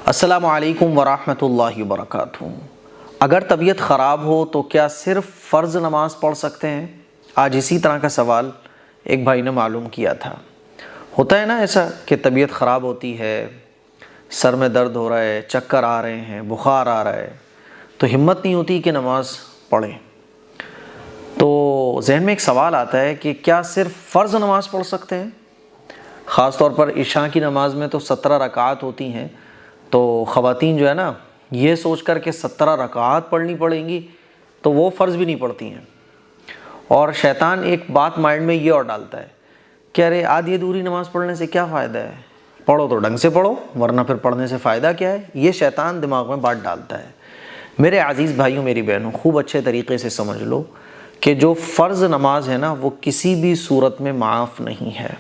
अस्सलामु अलैकुम वरहमतुल्लाहि वबरकातुहू। अगर तबीयत ख़राब हो तो क्या सिर्फ़ फ़र्ज़ नमाज़ पढ़ सकते हैं? आज इसी तरह का सवाल एक भाई ने मालूम किया था। होता है ना ऐसा कि तबीयत ख़राब होती है, सर में दर्द हो रहा है, चक्कर आ रहे हैं, बुखार आ रहा है, तो हिम्मत नहीं होती कि नमाज़ पढ़ें। तो जहन में एक सवाल आता है कि क्या सिर्फ़ फ़र्ज़ नमाज़ पढ़ सकते हैं? ख़ास तौर पर इशा की नमाज़ में तो 17 रकात होती हैं, तो ख़वातीन जो है ना, ये सोच कर के 17 रकात पढ़नी पड़ेंगी तो वो फ़र्ज़ भी नहीं पढ़ती हैं। और शैतान एक बात माइंड में ये और डालता है कि अरे आधी अधूरी नमाज़ पढ़ने से क्या फ़ायदा है, पढ़ो तो ढंग से पढ़ो, वरना फिर पढ़ने से फ़ायदा क्या है। ये शैतान दिमाग में बात डालता है। मेरे अज़ीज़ भाइयों, मेरी बहनों, खूब अच्छे तरीक़े से समझ लो कि जो फ़र्ज़ नमाज है ना, वो किसी भी सूरत में माफ़ नहीं है।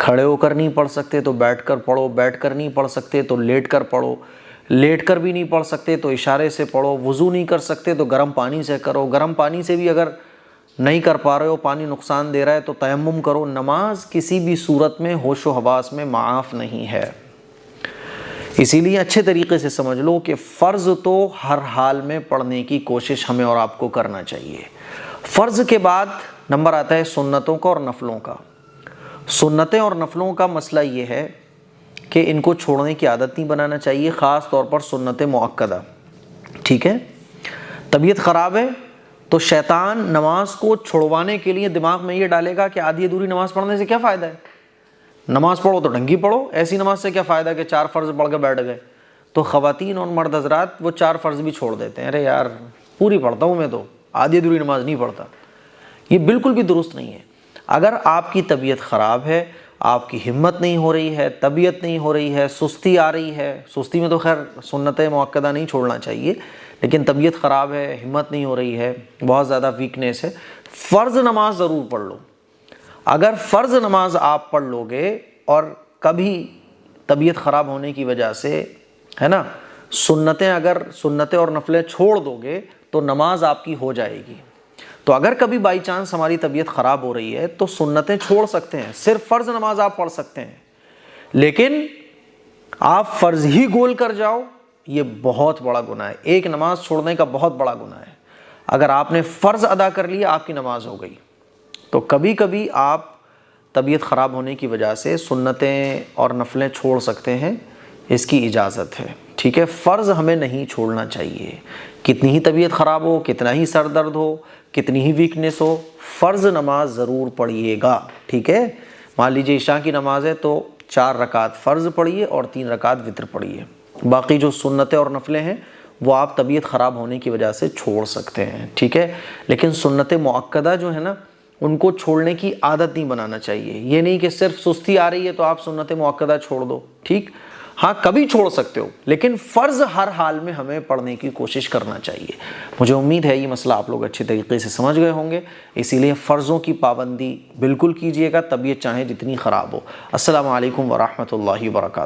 खड़े होकर नहीं पढ़ सकते तो बैठकर पढ़ो, बैठकर नहीं पढ़ सकते तो लेटकर पढ़ो, लेटकर भी नहीं पढ़ सकते तो इशारे से पढ़ो, वज़ू नहीं कर सकते तो गर्म पानी से करो, गर्म पानी से भी अगर नहीं कर पा रहे हो, पानी नुकसान दे रहा है तो तयम्मुम करो। नमाज किसी भी सूरत में होशो हवास में माफ़ नहीं है। इसीलिए अच्छे तरीक़े से समझ लो कि फ़र्ज़ तो हर हाल में पढ़ने की कोशिश हमें और आपको करना चाहिए। फ़र्ज़ के बाद नंबर आता है सुन्नतों का और नफ़लों का। सुन्नतें और नफ़लों का मसला ये है कि इनको छोड़ने की आदत नहीं बनाना चाहिए, ख़ास तौर पर सुन्नत मुअक्कदा। ठीक है, तबीयत ख़राब है तो शैतान नमाज को छुड़वाने के लिए दिमाग में ये डालेगा कि आधी अधूरी नमाज़ पढ़ने से क्या फ़ायदा है, नमाज़ पढ़ो तो ढंगी पढ़ो, ऐसी नमाज से क्या फ़ायदा कि 4 फ़र्ज़ पढ़ के बैठ गए। तो ख़वातीन और मर्द हज़रात वो 4 फ़र्ज़ भी छोड़ देते हैं। अरे यार, पूरी पढ़ता हूँ मैं तो, आधी अधूरी नमाज़ नहीं पढ़ता। ये बिल्कुल भी दुरुस्त नहीं है। अगर आपकी तबीयत ख़राब है, आपकी हिम्मत नहीं हो रही है, तबीयत नहीं हो रही है, सुस्ती आ रही है, सुस्ती में तो खैर सुन्नत मुअक्कदा नहीं छोड़ना चाहिए, लेकिन तबीयत ख़राब है, हिम्मत नहीं हो रही है, बहुत ज़्यादा वीकनेस है, फ़र्ज़ नमाज ज़रूर पढ़ लो। अगर फ़र्ज़ नमाज आप पढ़ लोगे और कभी तबीयत ख़राब होने की वजह से, है ना, अगर सुन्नतें और नफ़लें छोड़ दोगे तो नमाज आपकी हो जाएगी। तो अगर कभी बाई चांस हमारी तबीयत ख़राब हो रही है तो सुन्नतें छोड़ सकते हैं, सिर्फ फ़र्ज़ नमाज आप पढ़ सकते हैं। लेकिन आप फ़र्ज़ ही गोल कर जाओ, ये बहुत बड़ा गुनाह है। एक नमाज छोड़ने का बहुत बड़ा गुनाह है। अगर आपने फ़र्ज़ अदा कर लिया, आपकी नमाज हो गई। तो कभी कभी आप तबीयत ख़राब होने की वजह से सुन्नतें और नफ़लें छोड़ सकते हैं, इसकी इजाज़त है। ठीक है, फ़र्ज़ हमें नहीं छोड़ना चाहिए। कितनी ही तबीयत ख़राब हो, कितना ही सर दर्द हो, कितनी ही वीकनेस हो, फ़र्ज़ नमाज ज़रूर पढ़िएगा। ठीक है, मान लीजिए इशा की नमाज़ है तो 4 रकात फ़र्ज़ पढ़िए और 3 रकात वितर पढ़िए। बाकी जो सुन्नतें और नफ़लें हैं वो आप तबीयत ख़राब होने की वजह से छोड़ सकते हैं। ठीक है, लेकिन सुन्नत मुअक्कदा जो है ना, उनको छोड़ने की आदत नहीं बनाना चाहिए। ये नहीं कि सिर्फ सुस्ती आ रही है तो आप सुन्नत मुअक्कदा छोड़ दो। ठीक, हाँ, कभी छोड़ सकते हो, लेकिन फ़र्ज़ हर हाल में हमें पढ़ने की कोशिश करना चाहिए। मुझे उम्मीद है ये मसला आप लोग अच्छे तरीके से समझ गए होंगे। इसीलिए फ़र्ज़ों की पाबंदी बिल्कुल कीजिएगा, तबीयत चाहे जितनी ख़राब हो। अस्सलामु अलैकुम वरहमतुल्लाहि वबरकातुहू।